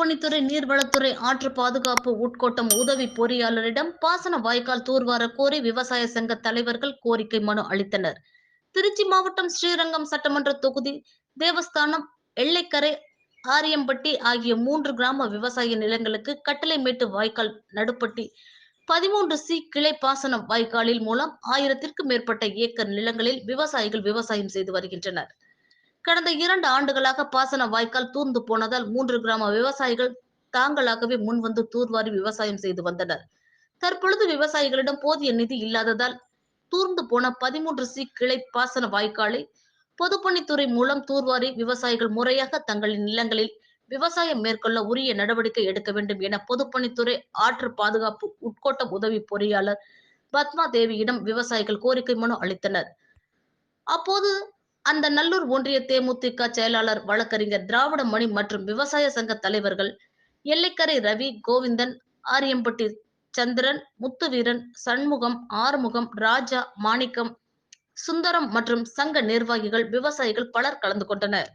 பொதுப்பணித்துறை, நீர்வளத்துறை, ஆற்று பாதுகாப்பு உட்கோட்டம் உதவி பொறியாளரிடம் பாசன வாய்க்கால் தூர்வார கோரி விவசாய சங்க தலைவர்கள் கோரிக்கை மனு அளித்தனர். திருச்சி மாவட்டம் ஸ்ரீரங்கம் சட்டமன்ற தொகுதி தேவஸ்தானம், எல்லைக்கரை, ஆரியம்பட்டி ஆகிய 3 கிராம விவசாய நிலங்களுக்கு கட்டளைமேட்டு வாய்க்கால் நடுப்பட்டி 13C கிளை பாசன வாய்க்காலில் மூலம் 1000த்திற்கும் மேற்பட்ட ஏக்கர் நிலங்களில் விவசாயிகள் விவசாயம் செய்து வருகின்றனர். கடந்த 2 ஆண்டுகளாக பாசன வாய்க்கால் தூர்ந்து போனதால் 3 கிராம விவசாயிகள் தாங்களாகவே முன்வந்து தூர்வாரி விவசாயம் செய்து வந்தனர். தற்பொழுது விவசாயிகளிடம் போதிய நிதி இல்லாததால் தூர்ந்து போன 13C கிளை பாசன வாய்க்காலை பொதுப்பணித்துறை மூலம் தூர்வாரி விவசாயிகள் முறையாக தங்களின் நிலங்களில் விவசாயம் மேற்கொள்ள உரிய நடவடிக்கை எடுக்க வேண்டும் என பொதுப்பணித்துறை ஆற்று பாதுகாப்பு உட்கோட்ட உதவி பொறியாளர் பத்மா தேவியிடம் விவசாயிகள் கோரிக்கை மனு அளித்தனர். அப்போது அந்த நல்லூர் ஒன்றிய தேமுதிக செயலாளர் வழக்கறிஞர் திராவிடமணி மற்றும் விவசாய சங்க தலைவர்கள் எல்லைக்கரை ரவி, கோவிந்தன், ஆரியம்பட்டி சந்திரன், முத்துவீரன், சண்முகம், ஆறுமுகம், ராஜா, மாணிக்கம், சுந்தரம் மற்றும் சங்க நிர்வாகிகள், விவசாயிகள் பலர் கலந்து கொண்டனர்.